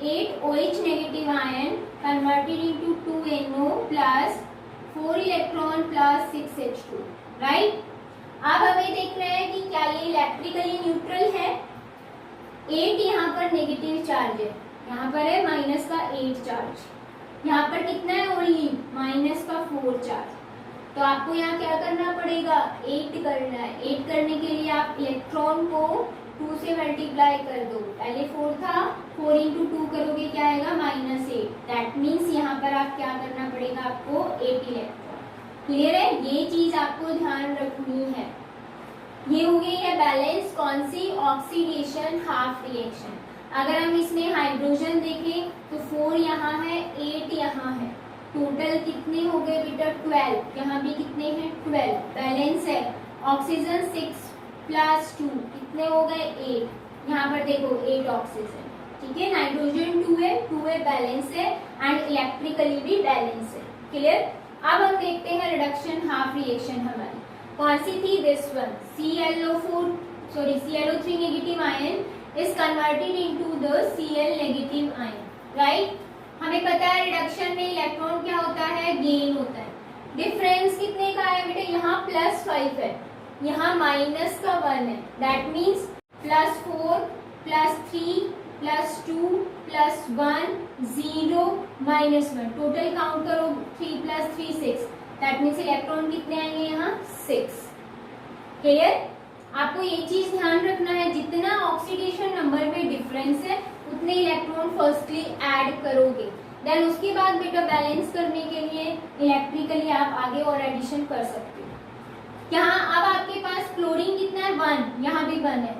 8 OH negative ion converted into 2NO plus 4 electron plus 6H2, right. अब हमें देखना है कि क्या ये इलेक्ट्रिकली न्यूट्रल है। 8 यहाँ पर नेगेटिव चार्ज है, यहाँ पर है -8 चार्ज, यहाँ पर कितना है ओनली -4 चार्ज। तो आपको यहाँ क्या करना पड़ेगा, 8 करना है। 8 करने के लिए आप इलेक्ट्रॉन को 2 से मल्टीप्लाई कर दो, पहले 4 था, 4 इंटू 2 करोगे क्या आएगा, -8, दैट मीन्स यहाँ पर आप क्या करना पड़ेगा, आपको 8 इलेक्ट्रॉन, क्लियर है। ये चीज आपको ध्यान रखनी है। ये हो गई है बैलेंस, कौन सी, ऑक्सीडेशन हाफ रिएक्शन। अगर हम इसमें हाइड्रोजन देखें तो 4 यहाँ है, 8 यहाँ है, टोटल कितने हो गए बेटा 12, यहाँ भी कितने हैं 12, बैलेंस है। ऑक्सीजन 6 + 2 कितने हो गए 8, यहाँ पर देखो 8 ऑक्सीजन, ठीक है। नाइट्रोजन 2 है, बैलेंस है एंड इलेक्ट्रिकली भी बैलेंस है, क्लियर। अब हम देखते हैं रिडक्शन हाफ रिएक्शन हमारी कौन सी थी, this one, ClO3 negative ion is converted into the Cl negative ion, right. हमें पता है रिडक्शन में इलेक्ट्रॉन क्या होता है, गेन होता है। डिफरेंस कितने का है बेटा, यहाँ +5 है, यहाँ -1 है, दैट मीन्स +4 +3 +2 +1 0 -1, टोटल काउंट करो 3 + 3 6, दैट मीन्स इलेक्ट्रॉन कितने आएंगे यहाँ 6, क्लियर। आपको ये चीज ध्यान रखना है, जितना ऑक्सीडेशन नंबर में डिफरेंस है उतने इलेक्ट्रॉन फर्स्टली ऐड करोगे, देन उसके बाद बेटा बैलेंस करने के लिए इलेक्ट्रिकली आप आगे और एडिशन कर सकते हो। यहाँ अब आपके पास क्लोरीन कितना है 1, यहाँ भी 1 है,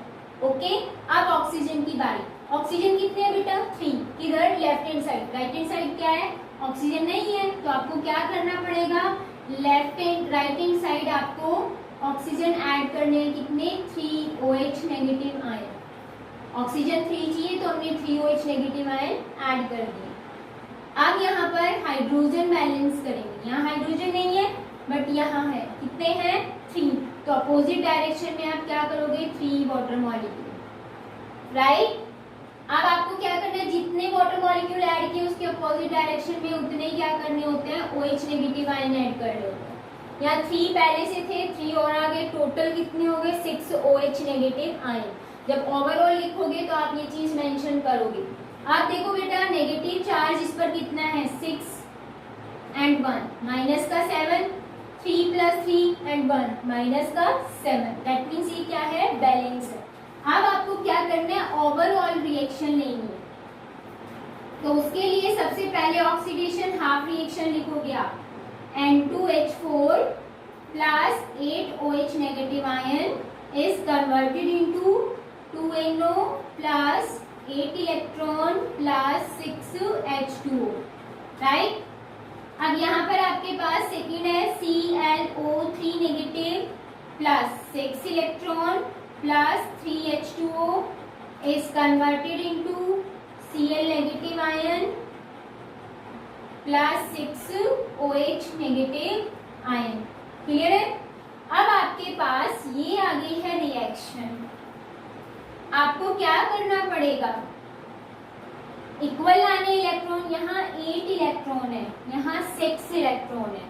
ओके। अब ऑक्सीजन की बारी, ऑक्सीजन कितने है बेटा 3, किधर left hand side, right hand side क्या है ऑक्सीजन नहीं है, तो आपको क्या करना पड़ेगा, राइट हैंड साइड आपको ऑक्सीजन ऐड करने हैं कितने 3 OH नेगेटिव आयन, ऑक्सीजन 3 चाहिए तो हमने 3 OH नेगेटिव आयन ऐड कर दिए। अब यहाँ पर हाइड्रोजन बैलेंस करेंगे, यहाँ हाइड्रोजन नहीं है बट यहाँ है, कितने हैं 3, तो अपोजिट डायरेक्शन में आप क्या करोगे 3 वाटर मॉलिक्यूल, राइट। अब आपको क्या करना है, जितने वाटर मॉलिक्यूल ऐड किए उसके अपोजिट डायरेक्शन में उतने क्या करने होते हैं OH नेगेटिव आयन ऐड करने होते हैं। यहाँ 3 पहले से थे, 3 और आगे, टोटल कितने हो गए 6 OH नेगेटिव आयन। जब ओवरऑल लिखोगे तो आप ये चीज मेंशन करोगे। आप देखो बेटा नेगेटिव चार्ज इस पर कितना है 6 and 1, माइनस का 7, 3 + 3 and 1 माइनस का 7, दैट मीन्स ये क्या है बैलेंस है। अब आपको क्या करना है ओवरऑल रिएक्शन लेनी है, तो उसके लिए सबसे पहले ऑक्सीडेशन हाफ रिएक्शन लिखोगे आप, N2H4 plus 8 OH negative ion is converted into 2NO plus 8 electron plus 6 H2O, right. अब यहाँ पर आपके पास सेकेंड है ClO3 negative plus 6 electron plus 3 H2O is converted into Cl negative ion plus 6 OH negative ion, clear है। अब आपके पास ये आ गई है रिएक्शन, आपको क्या करना पड़ेगा इक्वल लाने इलेक्ट्रॉन, यहाँ 8 इलेक्ट्रॉन है, यहाँ 6 इलेक्ट्रॉन है,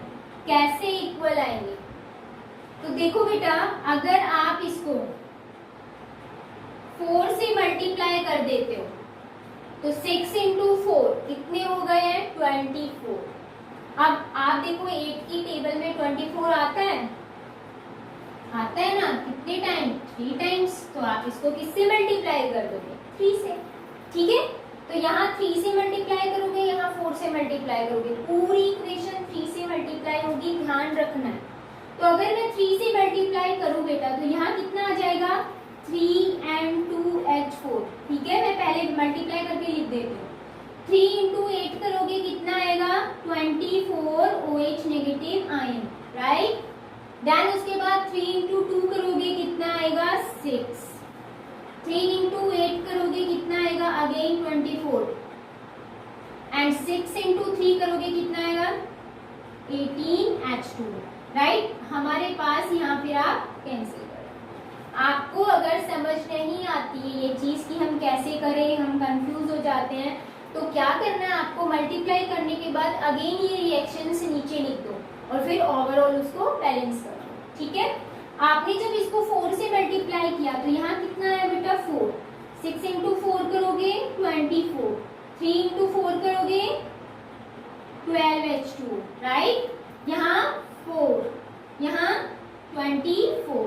कैसे इक्वल आएंगे। तो देखो बेटा अगर आप इसको 4 से मल्टीप्लाई कर देते हो तो 6 × 4 कितने हो गए हैं 24। अब आप देखो 8 की टेबल में 24 आता है ना, कितने टाइम 3 टाइम्स, तो आप इसको किससे मल्टीप्लाई कर दोगे 3 से, ठीक है। तो यहाँ 3 से मल्टीप्लाई करोगे, यहाँ 4 से मल्टीप्लाई करोगे, पूरी इक्वेशन 3 से मल्टीप्लाई होगी, ध्यान रखना है। तो अगर मैं 3 से मल्टीप्लाई करूँ बेटा तो यहाँ कितना आ जाएगा 3N2H4, ठीक है। मैं पहले मल्टीप्लाई करके लिख देती हूँ, 3 × 8 करोगे कितना आएगा 24 OH negative ion, right. Then उसके बाद 3 × 2 करोगे कितना आएगा 6, 3 × 8 करोगे कितना आएगा अगेन 24 एंड 6 × 3 करोगे कितना आएगा 18H2, राइट। हमारे पास यहाँ फिर आप कैंसिल करें। आपको अगर समझ नहीं आती है ये चीज कि हम कैसे करें, हम कंफ्यूज हो जाते हैं, तो क्या करना है आपको मल्टीप्लाई करने के बाद अगेन ये रिएक्शन से नीचे लिख दो और फिर ओवरऑल उसको बैलेंस कर दो, ठीक है। आपने जब इसको 4 से मल्टीप्लाई किया तो यहाँ कितना है बेटा 4, 6 × 4 करोगे 24, 3 × 4 करोगे 12H2, राइट। यहाँ 4, यहाँ 24,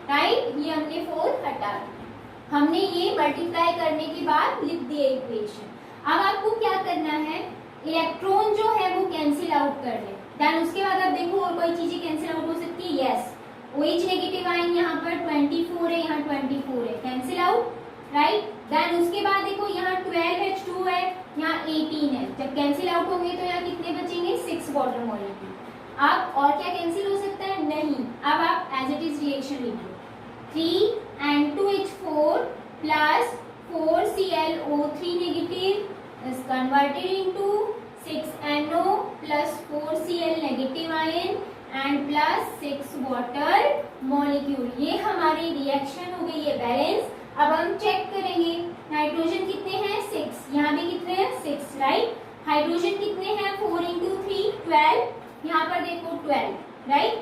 राइट। ये हमने 4 हटा दिया, हमने ये मल्टीप्लाई करने के बाद लिख दिया इक्वेशन। अब आपको क्या करना है इलेक्ट्रॉन जो है वो कैंसिल आउट करने, देन उसके बाद आप देखो और कोई चीजें कैंसिल आउट हो सकती है, यस OH नेगेटिव आयन यहाँ पर 24 है, यहाँ 24 है, कैंसिल आउट, राइट। देन उसके बाद देखो यहाँ 12H2 है, यहाँ 18 है, जब कैंसिल आउट होंगे तो यहाँ कितने बचेंगे 6 वाटर मॉलिक्यूल। अब और क्या कैंसिल हो सकता है, नहीं। अब आप एज इट इज रिएक्शन लिखिए, 3N2H4 plus 4ClO3 negative is converted into 6NO plus 4Cl negative ion and plus 6 water molecule। ये हमारी रिएक्शन हो गई है बैलेंस। अब हम चेक करेंगे नाइट्रोजन कितने हैं 6, यहाँ भी कितने हैं 6, राइट। हाइड्रोजन कितने हैं 4 × 3 12, यहाँ पर देखो 12, राइट।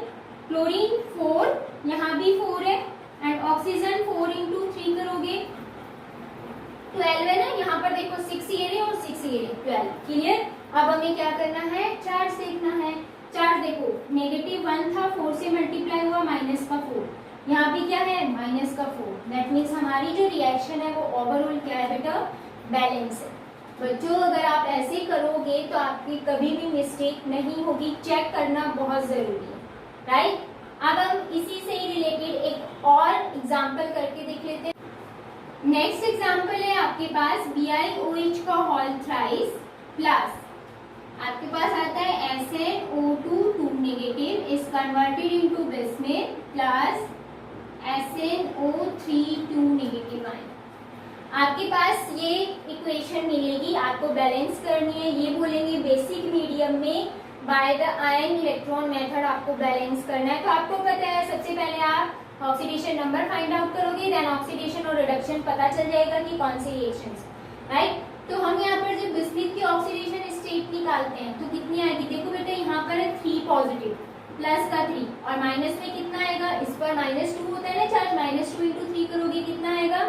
क्लोरीन 4, यहाँ भी 4 है एंड ऑक्सीजन 4 × 3 करोगे 12 है ना, यहाँ पर देखो 6 ये रहे और 6 ये रहे 12, क्लियर। अब हमें क्या करना है चार्ज देखना है। चार्ज देखो -1 था, 4 से मल्टीप्लाई हुआ -4, यहाँ भी क्या है -4, दैट मीन्स हमारी जो रिएक्शन है वो ओवरऑल क्या है बेटा बैलेंस है। बच्चों अगर आप ऐसे करोगे तो आपकी कभी भी मिस्टेक नहीं होगी, चेक करना बहुत जरूरी है, राइट। अब हम इसी से ही रिलेटेड एक और एग्जांपल करके देख लेते हैं। नेक्स्ट एग्जांपल है आपके पास BiOH का होल थ्राइस प्लस आपके पास आता है SnO2 2 negative is converted into bismuth plus SnO3 2 negative ion. आपके पास ये इक्वेशन मिलेगी, आपको बैलेंस करनी है। ये बोलेंगे बेसिक मीडियम में by the ion electron method आपको बैलेंस करना है। तो आपको पता है सबसे पहले आप ऑक्सीडेशन नंबर फाइंड आउट करोगे, देन ऑक्सीडेशन और रिडक्शन पता चल जाएगा कि कौन से रिएक्शंस, राइट। तो हम यहाँ पर जब बिस्मिथ की ऑक्सीडेशन स्टेट निकालते हैं तो कितनी आएगी, देखो बेटा यहाँ पर है 3 पॉजिटिव प्लस का 3 और माइनस में कितना आएगा, इस पर -2 होता है ना चार्ज, -2 × 3 करोगे कितना आएगा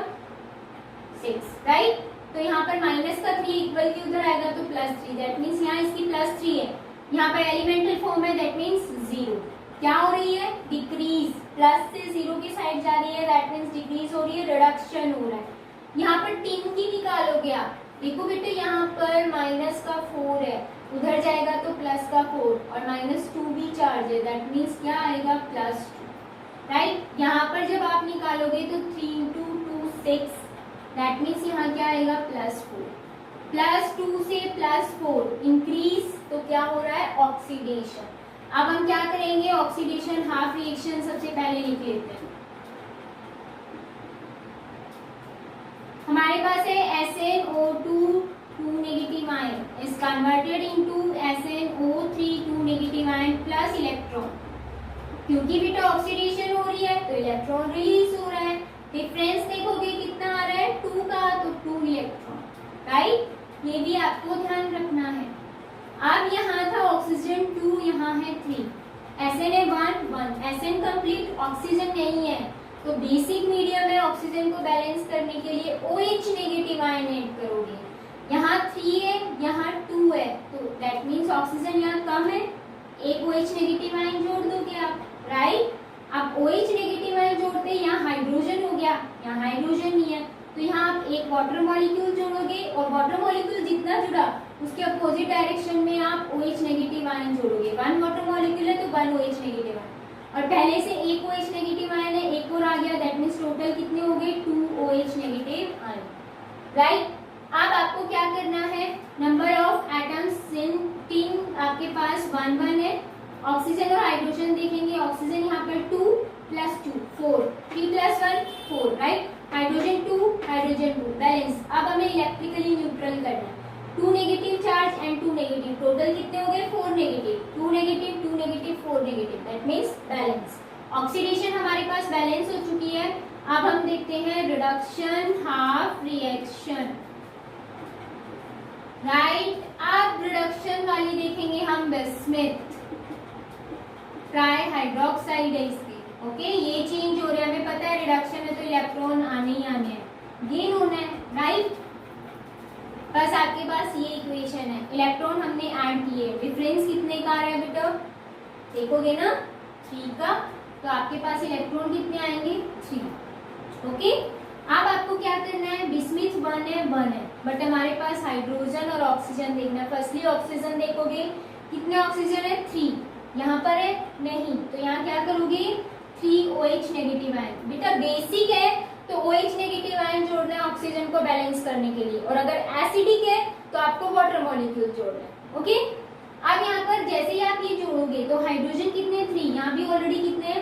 6, राइट। तो यहाँ पर माइनस का 3 इक्वल की उधर आएगा तो +3, दैट मीन्स यहाँ इसकी +3 है। यहाँ पर एलिमेंटल फॉर्म है, दैट मीन्स 0। क्या हो रही है, डिक्रीज, प्लस से 0 की साइड जा रही है, दैट मीन्स डिक्रीज हो रही है, रिडक्शन हो रहा है। यहाँ पर 3 की निकालोगे आप, देखो बेटे यहाँ पर -4 है, उधर जाएगा तो +4 और -2 भी चार्ज है, दैट मीन्स क्या आएगा +2, राइट। यहाँ पर जब आप निकालोगे तो 3 × 2 6, दैट मीन्स यहाँ क्या आएगा +4, +2 से +4 इंक्रीज, तो क्या हो रहा है ऑक्सीडेशन। अब हम क्या करेंगे, ऑक्सीडेशन हाफ रिएक्शन सबसे पहले लिख लेते हैं। हमारे पास है SnO2 2 negative ion is converted into SnO3 2 negative ion plus electron. क्योंकि बेटा ऑक्सीडेशन हो रही है तो इलेक्ट्रॉन रिलीज हो रहा है। डिफरेंस देखोगे कितना आ रहा है 2 का, तो 2 इलेक्ट्रॉन, राइट। ये भी आपको ध्यान रखना है। अब यहाँ था ऑक्सीजन 2, यहाँ है 3, Sn है 1 Sn कंप्लीट, ऑक्सीजन नहीं है, तो बेसिक मीडियम में ऑक्सीजन को बैलेंस करने के लिए OH नेगेटिव आयन ऐड करोगे। यहाँ 3 है, यहाँ 2 है, तो दैट मीन्स ऑक्सीजन यहाँ कम है, एक OH नेगेटिव आयन जोड़ दोगे आप, राइट। अब OH नेगेटिव आयन जोड़ते यहाँ हाइड्रोजन हो गया, यहाँ हाइड्रोजन नहीं है, तो यहाँ आप एक वाटर मॉलिक्यूल जोड़ोगे और वाटर मॉलिक्यूल जितना जुड़ा उसके अपोजिट डायरेक्शन में आप OH नेगेटिव आयन जोड़ोगे। 1 वाटर मॉलिक्यूल है तो 1 OH नेगेटिव आयन, और पहले से एक OH नेगेटिव आयन है, एक और आ गया, दैट मीन्स टोटल कितने हो गए 2 OH नेगेटिव आयन, राइट। अब आपको क्या करना है, नंबर ऑफ एटम्स इन 3 आपके पास 1 1 है। ऑक्सीजन और हाइड्रोजन देखेंगे, ऑक्सीजन यहाँ पर 2 + 2 4, 3 + 1 4, राइट। Hydrogen 2 hydrogen 2 balance. अब हमें इलेक्ट्रिकली न्यूट्रल करना है, 2 negative charge and 2 negative, total कितने हो गए 4 negative, 2 negative 2 negative 4 negative, that means balance. Oxidation हमारे पास बैलेंस हो चुकी है। अब हम देखते हैं रिडक्शन हाफ रिएक्शन, राइट। अब रिडक्शन वाली देखेंगे हम बिस्मिथ ट्राई हाइड्रोक्साइड है इसकी, ओके। ये चेंज हो रहा है, हमें पता है रिडक्शन में तो इलेक्ट्रॉन आने ही आने हैं, गेन होना है, राइट। बस आपके पास ये इक्वेशन है, इलेक्ट्रॉन हमने ऐड किए, डिफरेंस कितने का आ रहा है बेटा, देखोगे ना 3 का, तो आपके पास इलेक्ट्रॉन कितने आएंगे 3, ओके। अब आपको क्या करना है, बिस्मिथ 1 है, बट हमारे पास हाइड्रोजन और ऑक्सीजन देखना है। फर्स्टली ऑक्सीजन देखोगे, कितने ऑक्सीजन है 3, यहाँ पर है नहीं, तो यहाँ क्या करोगे 3 OH नेगेटिव आयन। बेटा बेसिक है तो OH नेगेटिव आयन जोड़ना है ऑक्सीजन को बैलेंस करने के लिए, और अगर एसिडिक है तो आपको वाटर मॉलिक्यूल जोड़ना है, ओके। अब यहाँ पर जैसे ही आप ये जोड़ोगे तो हाइड्रोजन कितने 3, यहाँ भी ऑलरेडी कितने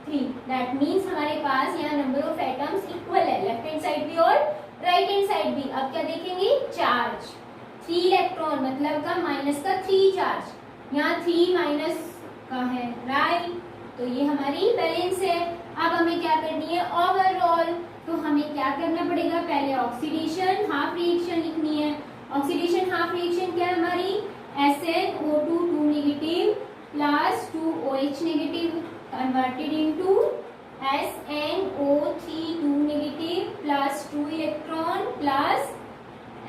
3, दैट मीन्स हमारे पास यहाँ नंबर ऑफ एटम्स इक्वल है, लेफ्ट हैंड साइड भी और राइट हैंड साइड भी। अब क्या देखेंगे चार्ज, 3 इलेक्ट्रॉन मतलब का -3 चार्ज, यहाँ 3 का है, राइट। तो ये हमारी बैलेंस है। अब हमें क्या करनी है ओवरऑल, तो हमें क्या करना पड़ेगा, पहले ऑक्सीडेशन हाफ रिएक्शन लिखनी है। ऑक्सीडेशन हाफ रिएक्शन क्या है हमारी, SnO2 2 negative plus 2 OH negative converted into SnO3 2 negative plus 2 electron plus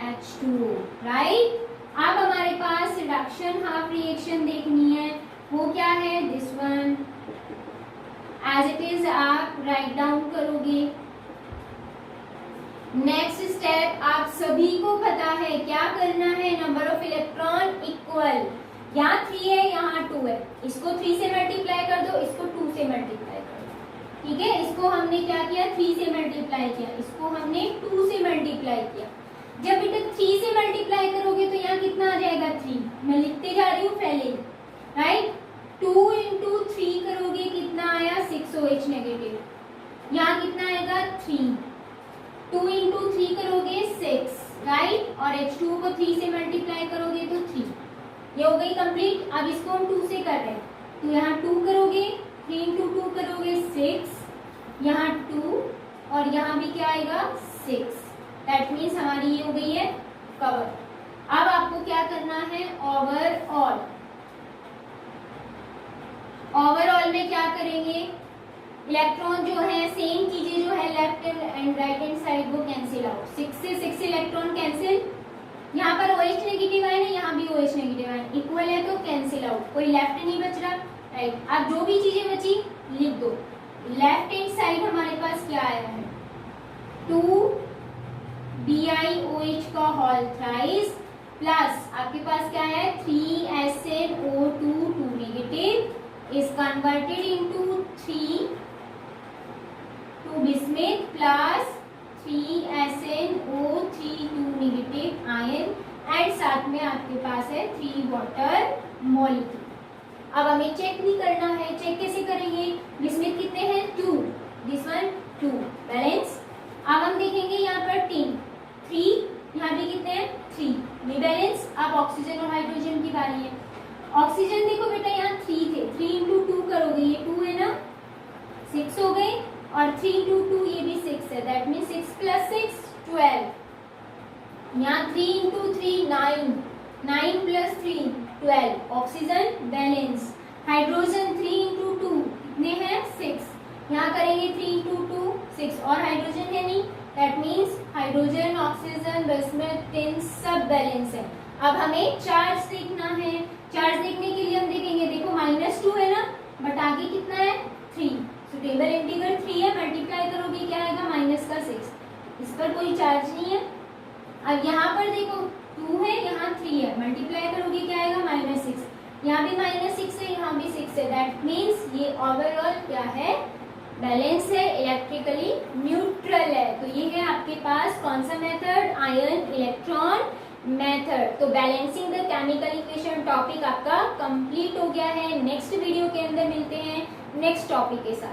H2O, right. अब हमारे पास रिडक्शन हाफ रिएक्शन देखनी है, वो क्या है, this one as it is आप राइट डाउन करोगे। नेक्स्ट स्टेप आप सभी को पता है क्या करना है, नंबर ऑफ इलेक्ट्रॉन इक्वल, यहाँ 3 है यहाँ 2 है, इसको 3 से मल्टीप्लाई कर दो, इसको 2 से मल्टीप्लाई कर दो, ठीक है। इसको हमने क्या किया 3 से मल्टीप्लाई किया, इसको हमने 2 से मल्टीप्लाई किया। जब बेटा 3 से मल्टीप्लाई करोगे तो यहाँ कितना आ जाएगा 3, मैं लिखते जा रही हूँ पहले, राइट। 2 इंटू 3 करोगे कितना आया 6 OH नेगेटिव, यहाँ कितना आएगा 3, 2 इंटू 3 करोगे 6 राइट, और H2O को 3 से मल्टीप्लाई करोगे तो 3, ये हो गई कंप्लीट। अब इसको हम 2 से कर रहे हैं तो यहाँ 2 करोगे, 3 इंटू 2 करोगे 6, यहाँ 2 और यहाँ भी क्या आएगा 6, दैट मीन्स हमारी ये हो गई है कवर। अब आपको क्या करना है ओवरऑल, ओवरऑल में क्या करेंगे, इलेक्ट्रॉन जो है सेम चीजें जो है left and right hand side वो कैंसिल आउट, 6 से 6 इलेक्ट्रॉन कैंसिल, यहाँ पर OH नेगेटिव आए ना, यहाँ भी OH नेगेटिव आए, इक्वल है तो कैंसिल आउट, कोई लेफ्ट नहीं बच रहा राइट। अब जो भी चीजें बची लिख दो, लेफ्ट हैंड साइड हमारे पास क्या आया है 2 BiOH का होल थ्राइस प्लस आपके पास क्या है 3SnO2 2 negative is converted into 3 2 bismuth plus 3SnO3 2 negative ion and साथ में आपके पास है 3 वाटर मॉलिक्यूल। अब हमें चेक नहीं करना है, चेक कैसे करेंगे, बिस्मिथ कितने हैं 2, दिस वन 2 बैलेंस। अब हम देखेंगे यहाँ पर 3, यहाँ भी कितने हैं 3 भी बैलेंस। अब ऑक्सीजन और हाइड्रोजन की बारी है, ऑक्सीजन देखो बेटा यहाँ 3 थे, 3 इंटू 2 करोगे ये 2 है ना 6 हो गए, और 3 इंटू 2 ये भी 6 है, दैट मीन 6 प्लस 6 12, यहाँ 3 into 3 9, 9 plus 3 12, oxygen balance. Hydrogen 3 into 2 कितने हैं 6, यहाँ करेंगे 3 इंटू 2 6, और हाइड्रोजन है नहीं, that means hydrogen oxygen bismuth tin सब बैलेंस है। अब हमें चार्ज देखना है, चार्ज देखने के लिए हम देखेंगे, देखो -2 है ना, बट आगे कितना है 3, टेबल इंटीग्रल 3 है, मल्टीप्लाई करोगे क्या आएगा -6, इस पर कोई चार्ज नहीं है। अब यहाँ पर देखो 2 है, यहाँ 3 है, मल्टीप्लाई करोगे क्या आएगा -6, यहाँ भी -6 है, यहाँ भी 6 है, दैट मीन्स ये ओवरऑल क्या है बैलेंस है, इलेक्ट्रिकली न्यूट्रल है। तो ये है आपके पास कौन सा मेथड, आयन इलेक्ट्रॉन मेथड। तो balancing the chemical equation topic आपका कंप्लीट हो गया है। नेक्स्ट वीडियो के अंदर मिलते हैं नेक्स्ट टॉपिक के साथ।